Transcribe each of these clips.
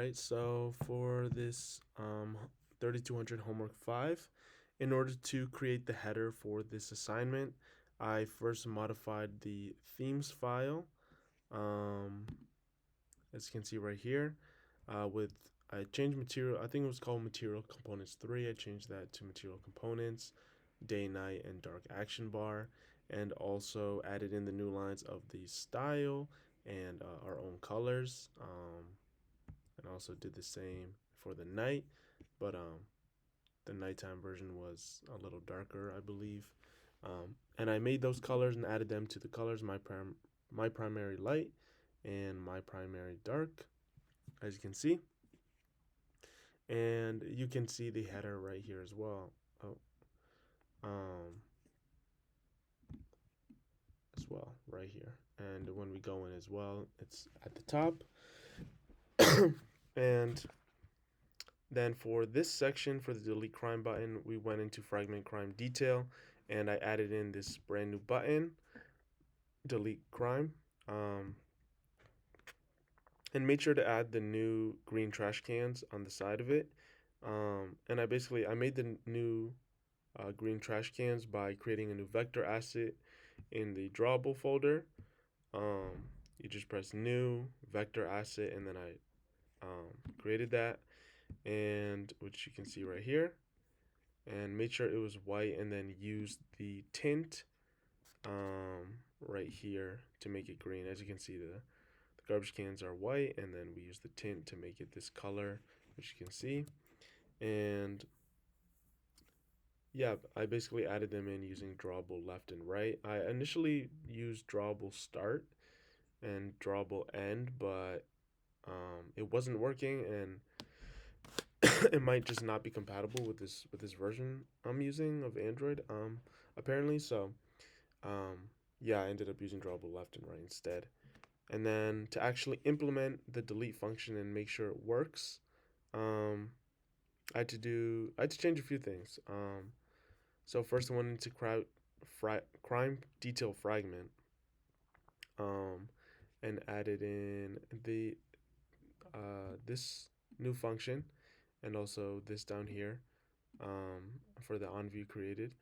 Alright, so for this 3200 homework 5, in order to create the header for this assignment, I first modified the themes file, as you can see right here, I changed material. I think it was called material components 3. I changed that to material components, day, night, and dark action bar, and also added in the new lines of the style and our own colors. And also did the same for the night, but the nighttime version was a little darker, I believe. And I made those colors and added them to the colors, my primary light and my primary dark, as you can see. And you can see the header right here as well. As well, right here. And when we go in as well, it's at the top. And then for this section, for the delete crime button, we went into fragment crime detail, and I added in this brand new button, delete crime, and made sure to add the new green trash cans on the side of it. And I made the new green trash cans by creating a new vector asset in the drawable folder. You just press new vector asset, and then I created that, and which you can see right here, and made sure it was white, and then used the tint right here to make it green. As you can see, the garbage cans are white, and then we use the tint to make it this color, which you can see. And yeah, I basically added them in using drawable left and right. I initially used drawable start and drawable end, but it wasn't working, and it might just not be compatible with this version I'm using of Android, apparently. So yeah, I ended up using drawable left and right instead. And then to actually implement the delete function and make sure it works, I had to change a few things. So first I went into crime detail fragment, and added in the this new function, and also this down here, for the on view created.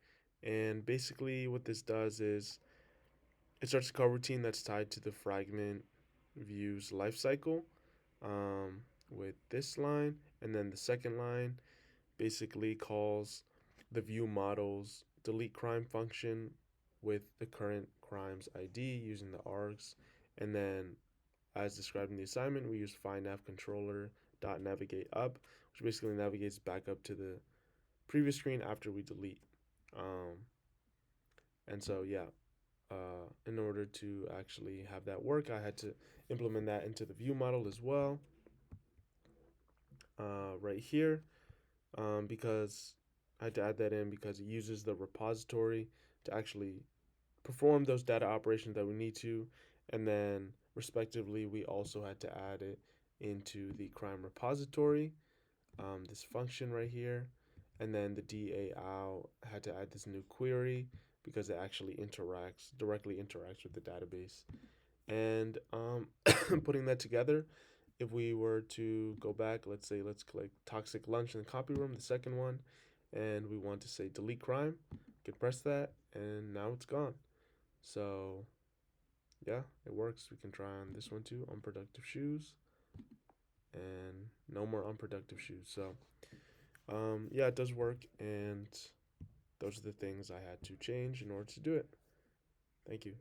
And basically what this does is it starts a coroutine that's tied to the fragment view's lifecycle, with this line, and then the second line basically calls the view model's delete crime function with the current crime's ID using the args. And then, as described in the assignment, we use find nav controller dot navigate up, which basically navigates back up to the previous screen after we delete. And so yeah, in order to actually have that work, I had to implement that into the view model as well, right here, because I had to add that in because it uses the repository to actually perform those data operations that we need to. And then respectively, we also had to add it into the crime repository, this function right here. And then the DAO had to add this new query because it actually directly interacts with the database. And putting that together, if we were to go back, let's click toxic lunch in the copy room, the second one, and we want to say delete crime, we could press that, and now it's gone. So yeah, it works. We can try on this one too, unproductive shoes, and no more unproductive shoes. So yeah, it does work, and those are the things I had to change in order to do it. Thank you.